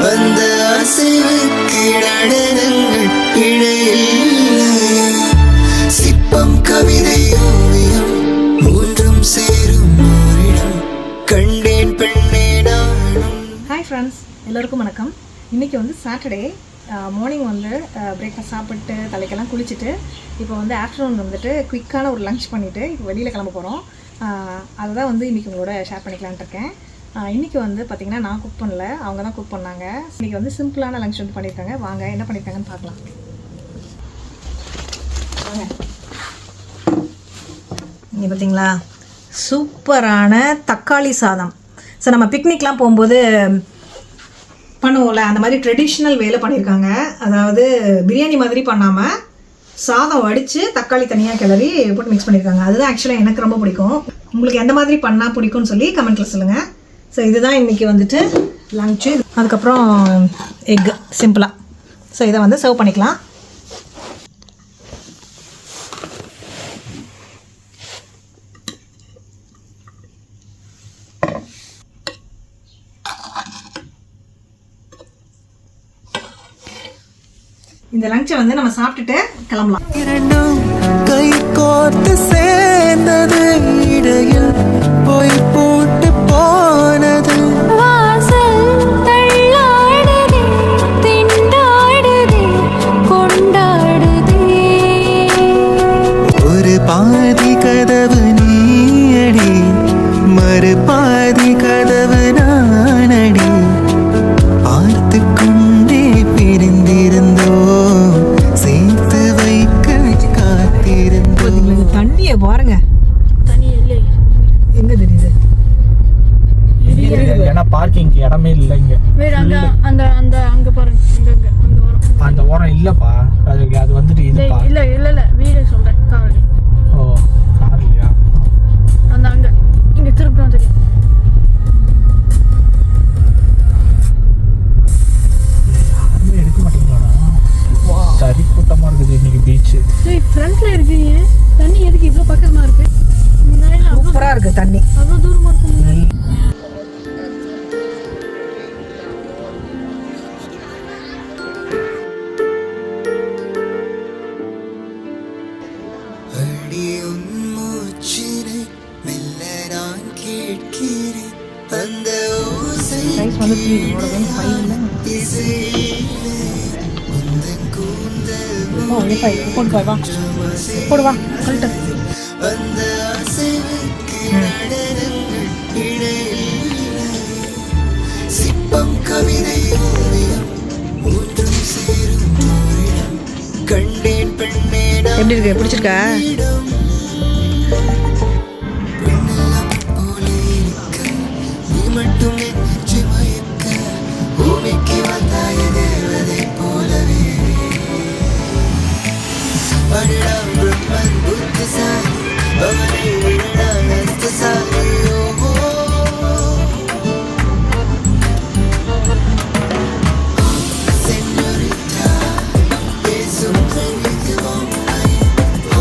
அந்த அசைவுக்கு நடனங்கள் இடையில்லை. சிற்பம் கவிதை ஓவியம் மூன்றும் சேரும் ஓரிடம் கண்டேன் பெண்ணே நானும். ஹாய் ஃப்ரெண்ட்ஸ், எல்லோருக்கும் வணக்கம். இன்றைக்கி வந்து சாட்டர்டே மார்னிங் வந்து பிரேக்ஃபாஸ்ட் சாப்பிட்டு தலைக்கெல்லாம் குளிச்சுட்டு இப்போ வந்து ஆஃப்டர்நூன் வந்துட்டு குயிக்கான ஒரு லஞ்ச் பண்ணிவிட்டு இப்போ வெளியில் கிளம்ப போகிறோம். அதுதான் வந்து இன்றைக்கி உங்களோட ஷேர் பண்ணிக்கலான்ட்டு இருக்கேன். இன்றைக்கி வந்து பார்த்திங்கன்னா நான் குக் பண்ணல, அவங்க தான் குக் பண்ணாங்க. இன்றைக்கி வந்து சிம்பிளான லஞ்ச் வந்து பண்ணியிருக்காங்க. வாங்க என்ன பண்ணியிருக்காங்கன்னு பார்க்கலாம். வாங்க, இங்கே பார்த்தீங்களா சூப்பரான தக்காளி சாதம். ஸோ நம்ம பிக்னிக்லாம் போகும்போது பண்ணுவோம்ல, அந்த மாதிரி ட்ரெடிஷ்னல் வேலை பண்ணியிருக்காங்க. அதாவது பிரியாணி மாதிரி பண்ணாமல் சாதம் வடித்து தக்காளி தனியாக கிளறி போட்டு மிக்ஸ் பண்ணியிருக்காங்க. அதுதான் ஆக்சுவலாக எனக்கு ரொம்ப பிடிக்கும். உங்களுக்கு எந்த மாதிரி பண்ணால் பிடிக்கும்னு சொல்லி கமெண்ட்டில் சொல்லுங்கள். ஸோ இதுதான் இன்றைக்கி வந்துட்டு லன்ச்சு. அதுக்கப்புறம் எக் சிம்பிளாக. ஸோ இதை வந்து சர்வ் பண்ணிக்கலாம். இந்த லஞ்சை வந்து நம்ம சாப்பிட்டுட்டு கிளம்பலாம். இரண்டும் கை கோர்த்து சேர்ந்தது, இடையில் போய் போட்டு போனது. வாசல் தள்ளாடுதே, திண்டாடுதே, கொண்டாடுதே. ஒரு பாதி கதவு நீயடி, மறு பாதி கதவு நானடி. பார்த்து கொண்டே பிரிந்திருந்தோ, சேர்த்து வைக்க காத்திருந்தோ. தண்ணியை பாருங்க, தனி இல்லை எங்க தெரியுது? ஏன்னா பார்க்கிங்க்கு இடமே இல்லை இங்க. வேற அங்க அந்த அந்த அங்க பாருங்க, அங்க அங்க அங்க வரும். அந்த ஓரம் இல்லப்பா, அது வந்துட்டு இதுப்பா. இல்ல இல்ல இல்ல வீடு சொல்றேன், கார். ஓ கார்லையா? அந்த அங்க இங்க திருப்பம் தெரியும். யாருமே எடுக்க மாட்டேங்கிறானா? சரி கூட்டமா இருக்குது இன்னைக்கு பீச். ஏய் ஃப்ரண்ட்ல இருக்கீங்க, தண்ணி எதுக்கு இவ்வளவு பக்கமா இருக்கு? முன்னாடி சூப்பரா இருக்கு தண்ணி, அவ்வளவு தூரமா இருக்கு முன்னாடி. அடி உன் மூச்சினை மெல்ல நான் கேட்கிறேன். அந்த ஓசை இசையிலே உந்தன் கூந்தல் போடுவா சொல்லிட்டு. அந்த அசைவுக்கு நடனங்கள் இடையில்லை. சிற்பம் கவிதை ஓவியம் மூன்றும் சேரும் ஓரிடம் கண்டேன் பெண்ணே நான். எப்படி இருக்கு? பிடிச்சிருக்கா? பெண்ணெல்லாம் போல இருக்க, நீ மட்டும் என் நெஞ்சை மயக்க. பூமிக்கு வந்தாய தேவதை போலவே. அடடா பிரம்மன் புத்திசாலி, அவனை விடடா அஸ்தசாலி. ஓ சென்யோரிட்டா, பேசும் பெண்ணுக்கு பொம்மை. ஓ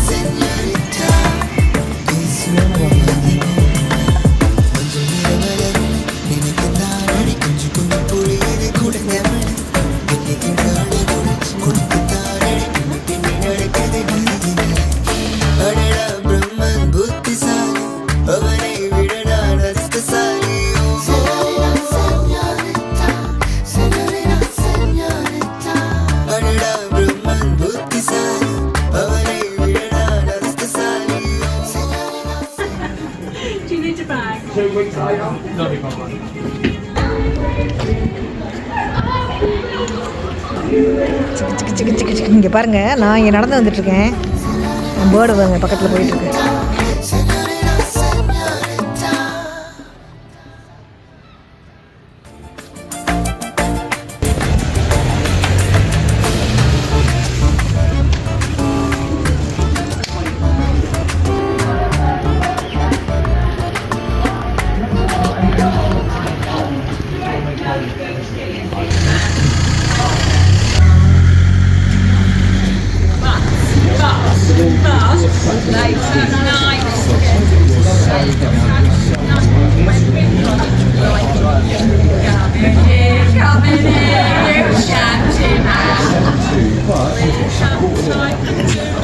சென்யோரிட்டா, பேசும் பெண்ணுக்கு பொம்மை. கொஞ்சம் நிறமலர் நினைக்கத்தான் அடி, கொஞ்சம் கொஞ்சம் புரியுது கொடுங்க மணி. இன்னைக்கு நாளை கொடுத்துத்தான் அடி, பின்னி நடக்குது நீதியில்லை. அடடா பிரம்மன் புத்திசாலி, அவனை விடடா அஸ்தசாலி. அடடா பிரம்மன் புத்திசாலி, அவனை விடடா அஸ்தசாலி. இங்கே பாருங்க, நான் இங்கே நடந்து வந்துட்டு இருக்கேன். பேர்டு பாருங்க பக்கத்தில் போயிட்டு இருக்கு. coming in, you shanty man.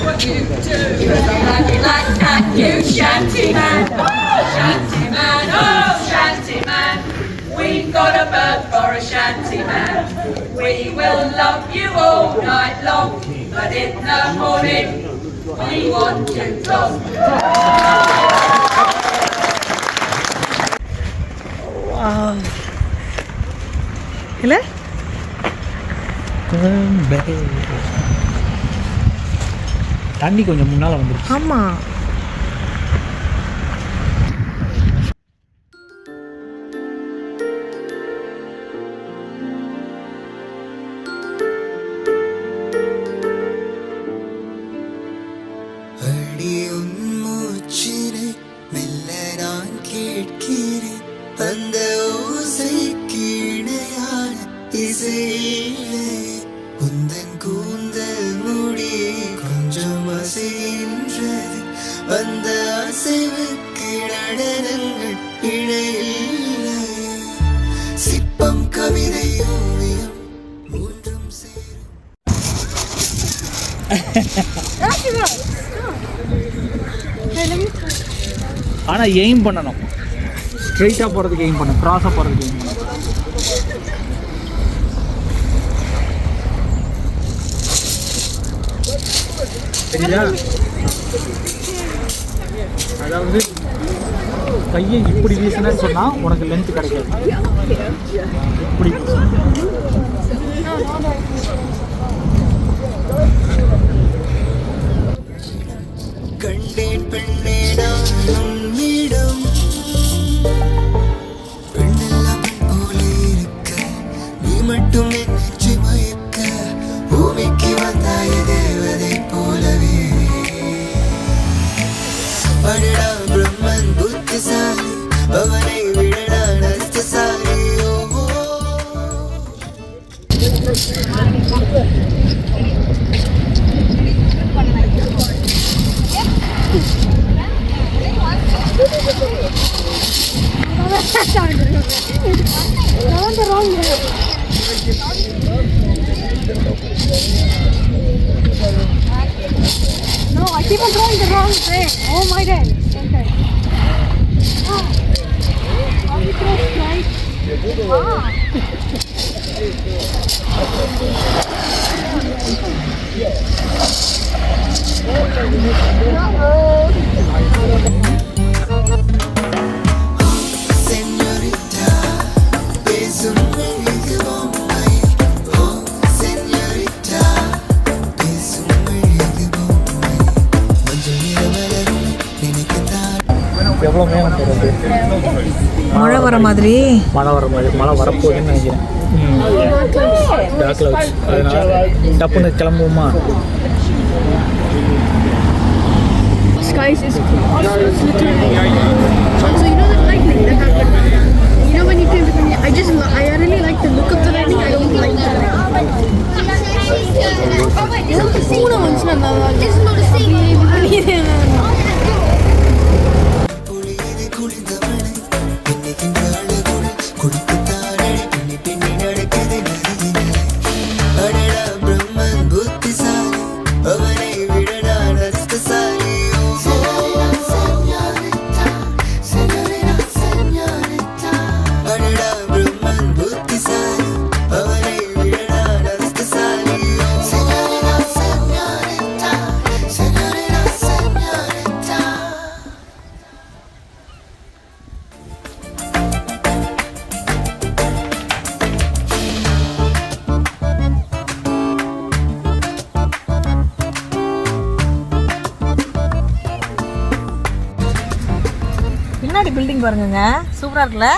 What you do, 'cause I'm bloody like that, you shanty man. Shanty man, oh shanty man. We've got a bird for a shanty man. We will love you all night long, but in the morning we want you gone. இல்லை தண்ணி கொஞ்சம் முன்னால் வந்துருச்சு. ஆமாம். அடி உன் மூச்சினை மெல்ல நான் கேட்கிறேன், அந்த ஓசைக்கு இணையான இசையிலே உந்தன் கூந்தல் முடி கொஞ்சம் அசைகின்றது, அந்த அசைவுக்கு நடனங்கள் இணையில்லை. சிற்பம் கவிதை ஓவியம் மூன்றும் சேரும். ஆனால் எய்ம் பண்ணணும், ஸ்ட்ரைட்டாக போகிறதுக்கு எய்ம் பண்ணணும், க்ராஸாக போகிறதுக்கு எய்ம் பண்ணணும். சரியா? அதாவது கையை இப்படி வீசினேன்னு சொன்னால் உனக்கு லென்த் கிடைக்காது. இப்படி கண்டேன் பெண்ணே நான் உன்னிடம், பெண்ணெல்லாம் பெண் போல இருக்க, நீ மட்டும் என் நெஞ்சை மயக்க, பூமிக்கு வந்தாய தேவதை போலவே. அடடா பிரம்மன் புத்திசாலி, அவனை விட நான் அஸ்தசாலி. No, I keep on throwing the wrong thing. Oh my god. Okay. How you throw straight? Señorita, பேசும் மொழிக்கு பொம்மை. ஓ señorita, பேசும் மொழிக்கு பொம்மை. மஞ்சள் நிற மலரும் நினைக்கத்தான். எவ்வளோ மேகம் போகிறது, மழை வர மாதிரி. மழை வர மாதிரி, மழை வரப்போகுதுன்னு நினைக்கிறேன். டார்க் கிளவுட்ஸ், அதனால் டப்புன்னு கிளம்புவோமா? Skies is it's literally. So you know the lightning that happened. You know when you came to me, I really like the look of the lightning. I don't like the lightning. Una manchana nada. Es no lo sé. பொழியது குளிர்ந்தவளை, பின்னிக்கின்ற அழகுள் கொடுத்துத்தானே, பின்னி பின்னி நடக்குது நதியினை. அடடா பிரம்மன் புத்திசாலி, அவனை விட நான் அஸ்தசாலி. அடடா பிரம்மன் புத்திசாலி, அவனை விட நான் அஸ்தசாலி. பின்னாடி பில்டிங் பாருங்கங்க, சூப்பராக இருக்குல்ல?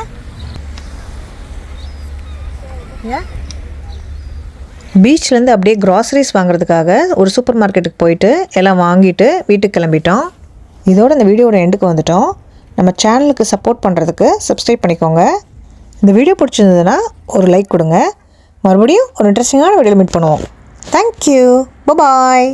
பீச்லேருந்து அப்படியே க்ராசரிஸ் வாங்குறதுக்காக ஒரு சூப்பர் மார்க்கெட்டுக்கு போயிட்டு எல்லாம் வாங்கிட்டு வீட்டுக்கு கிளம்பிட்டோம். இதோட இந்த வீடியோட எண்டுக்கு வந்துட்டோம். நம்ம சேனலுக்கு சப்போர்ட் பண்ணுறதுக்கு சப்ஸ்கிரைப் பண்ணிக்கோங்க. இந்த வீடியோ பிடிச்சிருந்ததுன்னா ஒரு லைக் கொடுங்க. மறுபடியும் ஒரு இன்ட்ரெஸ்டிங்கான வீடியோவில் மீட் பண்ணுவோம். தேங்க்யூ, பாய்.